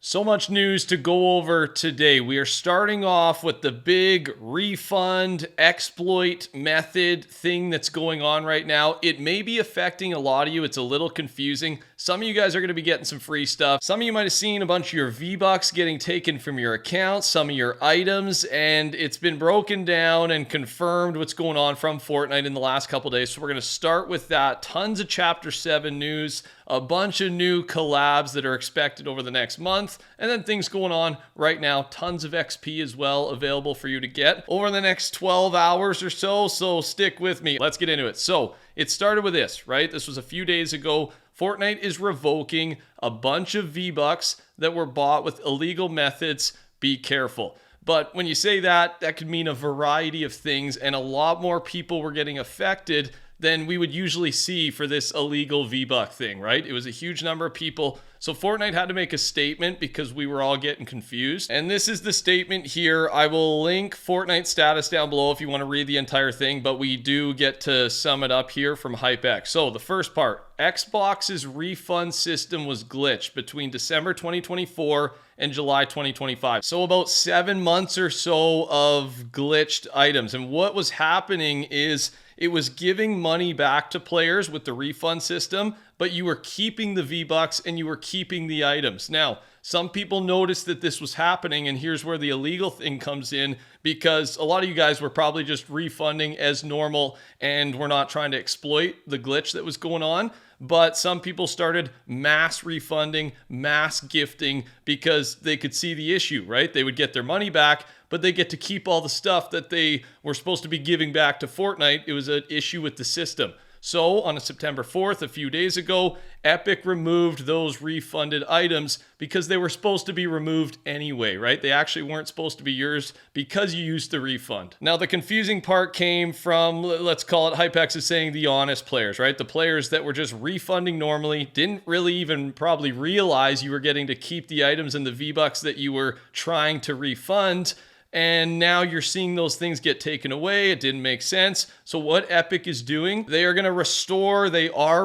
So much news to go over today. We are starting off with the big refund exploit method thing that's going on right now. It may be affecting a lot of you. It's a little confusing. Some of you guys are going to be getting some free stuff. Some of you might have seen a bunch of your Vbucks getting taken from your account, some of your items, and it's been broken down and confirmed what's going on from Fortnite in the last couple days. So we're going to start with that. Tons of Chapter 7 news, a bunch of new collabs that are expected over the next month, and then things going on right now. Tons of XP as well available for you to get over the next 12 hours or so. So stick with me. Let's get into it. So it started with this, right? This was a few days ago. Fortnite is revoking a bunch of V-Bucks that were bought with illegal methods. Be careful. But when you say that, that could mean a variety of things, and a lot more people were getting affected than we would usually see for this illegal V-Buck thing, right? It was a huge number of people. So Fortnite had to make a statement because we were all getting confused. And this is the statement here. I will link Fortnite status down below if you want to read the entire thing, but we do get to sum it up here from HypeX. So the first part, Xbox's refund system was glitched between December 2024 and July 2025. So about 7 months or so of glitched items. And what was happening is it was giving money back to players with the refund system, but you were keeping the V-Bucks and you were keeping the items. Now, some people noticed that this was happening, and here's where the illegal thing comes in, because a lot of you guys were probably just refunding as normal and were not trying to exploit the glitch that was going on. But some people started mass refunding, mass gifting, because they could see the issue, right? They would get their money back, but they get to keep all the stuff that they were supposed to be giving back to Fortnite. It was an issue with the system. So on September 4th, a few days ago, Epic removed those refunded items because they were supposed to be removed anyway, right? They actually weren't supposed to be yours because you used the refund. Now, the confusing part came from, let's call it, HypeX is saying the honest players, right? The players that were just refunding normally, didn't really even probably realize you were getting to keep the items and the V-Bucks that you were trying to refund. And now you're seeing those things get taken away. It didn't make sense. So what Epic is doing, they are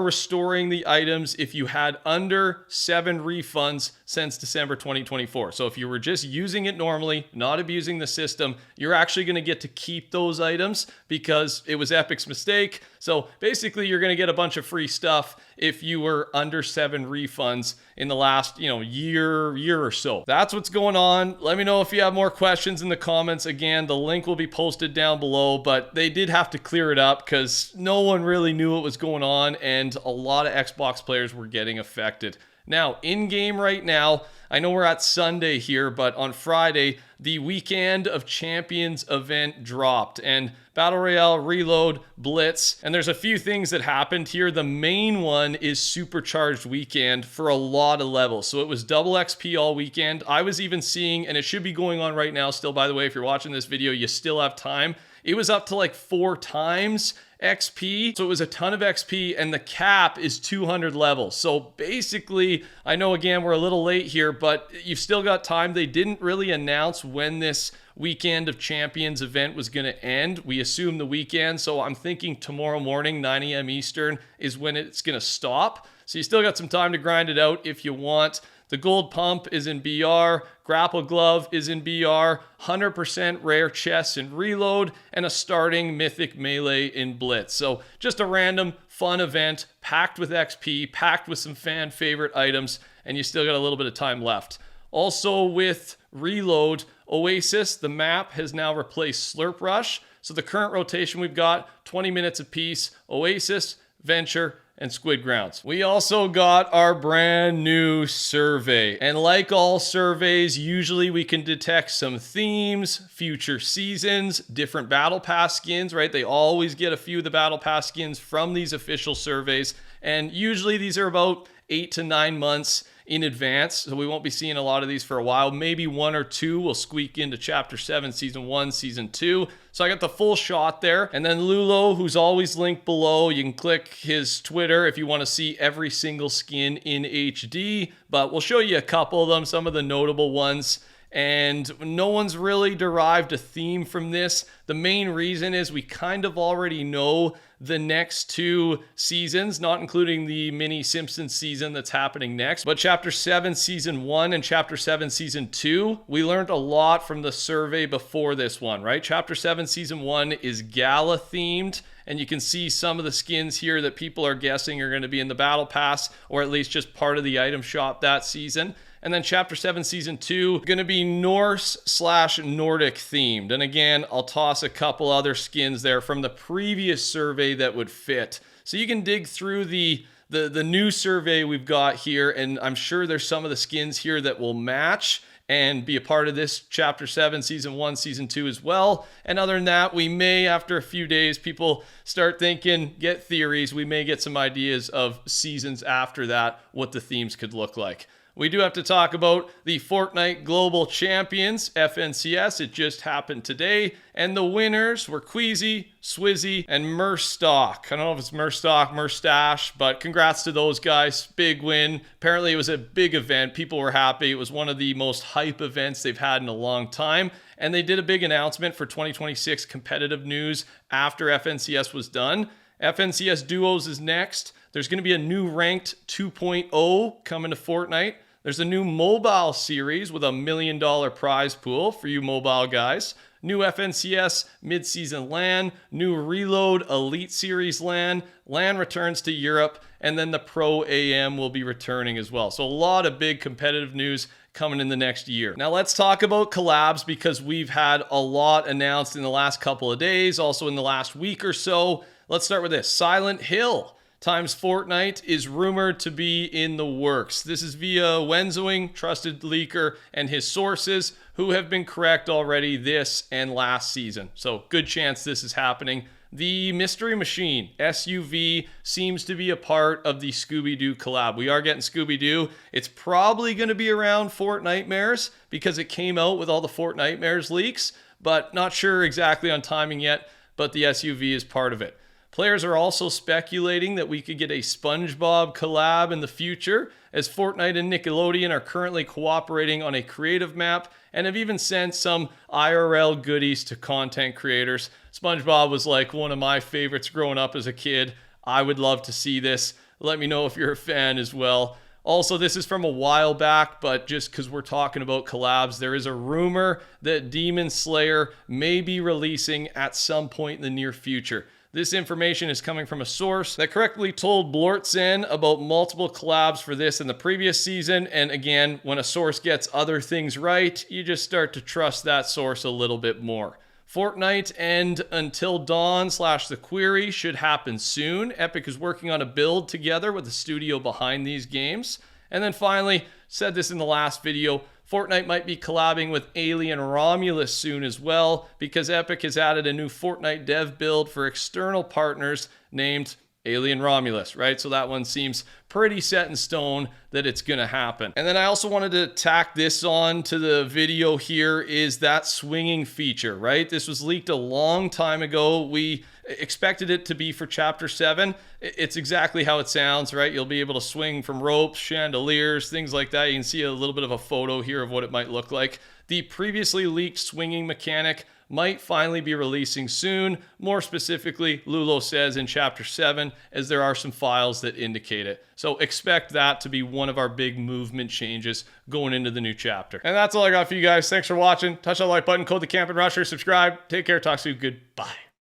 restoring the items if you had under 7 refunds since December 2024. So if you were just using it normally, not abusing the system, you're actually going to get to keep those items because it was Epic's mistake. So basically you're going to get a bunch of free stuff if you were under 7 refunds in the last, year or so. That's what's going on. Let me know if you have more questions in the comments. Again, the link will be posted down below, but they did have to clear it up because no one really knew what was going on, and a lot of Xbox players were getting affected. Now, in-game right now, I know we're at Sunday here, but on Friday, the Weekend of Champions event dropped, and Battle Royale, Reload, Blitz, and there's a few things that happened here. The main one is Supercharged Weekend for a lot of levels. So it was double XP all weekend. I was even seeing, and it should be going on right now still, by the way, if you're watching this video, you still have time. It was up to like 4 times XP. So it was a ton of XP, and the cap is 200 levels. So basically, I know again, we're a little late here, but you've still got time. They didn't really announce when this Weekend of Champions event was going to end. We assume the weekend. So I'm thinking tomorrow morning, 9 a.m. Eastern is when it's going to stop. So you still got some time to grind it out if you want. The gold pump is in BR, grapple glove is in BR, 100% rare chests in Reload, and a starting mythic melee in Blitz. So just a random fun event packed with XP, packed with some fan favorite items, and you still got a little bit of time left. Also with Reload, Oasis, the map has now replaced Slurp Rush. So the current rotation we've got 20 minutes apiece, Oasis, Venture, and Squid Grounds. We also got our brand new survey. And like all surveys, usually we can detect some themes, future seasons, different battle pass skins, right? They always get a few of the battle pass skins from these official surveys. And usually these are about 8 to 9 months in advance, so we won't be seeing a lot of these for a while. Maybe 1 or 2 will squeak into Chapter 7, Season 1, Season 2. So I got the full shot there. And then Lulo, who's always linked below, you can click his Twitter if you want to see every single skin in HD. But we'll show you a couple of them, some of the notable ones. and no one's really derived a theme from this. The main reason is we kind of already know the next 2 seasons, not including the mini Simpsons season that's happening next, but Chapter 7 Season 1 and Chapter 7 Season 2, we learned a lot from the survey before this one, right? Chapter 7 Season 1 is gala themed, and you can see some of the skins here that people are guessing are going to be in the Battle Pass, or at least just part of the item shop that season. And then Chapter 7 Season 2, going to be Norse/Nordic themed. And again, I'll toss a couple other skins there from the previous survey that would fit. So you can dig through the new survey we've got here, and I'm sure there's some of the skins here that will match and be a part of this Chapter 7, Season 1, Season 2 as well. And other than that, we may, after a few days, people start thinking, get theories, we may get some ideas of seasons after that, what the themes could look like. We do have to talk about the Fortnite Global Champions, FNCS. It just happened today. And the winners were Queasy, Swizzy, and Merstock. I don't know if it's Merstock, Merstash, but congrats to those guys. Big win. Apparently it was a big event. People were happy. It was one of the most hype events they've had in a long time. And they did a big announcement for 2026 competitive news after FNCS was done. FNCS Duos is next. There's going to be a new ranked 2.0 coming to Fortnite. There's a new mobile series with $1 million prize pool for you mobile guys. New FNCS mid-season LAN, new Reload Elite Series LAN, LAN returns to Europe, and then the Pro AM will be returning as well. So a lot of big competitive news coming in the next year. Now let's talk about collabs, because we've had a lot announced in the last couple of days, also in the last week or so. Let's start with this. Silent Hill times Fortnite is rumored to be in the works. This is via Wenzoing, trusted leaker, and his sources, who have been correct already this and last season. So good chance this is happening. The Mystery Machine, SUV, seems to be a part of the Scooby-Doo collab. We are getting Scooby-Doo. It's probably going to be around Fortnitemares, because it came out with all the Fortnitemares leaks, but not sure exactly on timing yet, but the SUV is part of it. Players are also speculating that we could get a SpongeBob collab in the future, as Fortnite and Nickelodeon are currently cooperating on a creative map and have even sent some IRL goodies to content creators. SpongeBob was like one of my favorites growing up as a kid. I would love to see this. Let me know if you're a fan as well. Also, this is from a while back, but just because we're talking about collabs, there is a rumor that Demon Slayer may be releasing at some point in the near future. This information is coming from a source that correctly told Blortzen about multiple collabs for this in the previous season. And again, when a source gets other things right, you just start to trust that source a little bit more. Fortnite and Until Dawn / The Query should happen soon. Epic is working on a build together with the studio behind these games. And then finally, said this in the last video, Fortnite might be collabing with Alien Romulus soon as well, because Epic has added a new Fortnite dev build for external partners named Alien Romulus, right? So that one seems pretty set in stone that it's going to happen. And then I also wanted to tack this on to the video here, is that swinging feature, right? This was leaked a long time ago. We expected it to be for Chapter 7. It's exactly how it sounds, right? You'll be able to swing from ropes, chandeliers, things like that. You can see a little bit of a photo here of what it might look like. The previously leaked swinging mechanic might finally be releasing soon. More specifically, Lulo says in Chapter 7, as there are some files that indicate it. So expect that to be one of our big movement changes going into the new chapter. And that's all I got for you guys. Thanks for watching. Touch that like button, code TheCampingRusher, subscribe. Take care. Talk soon. Goodbye.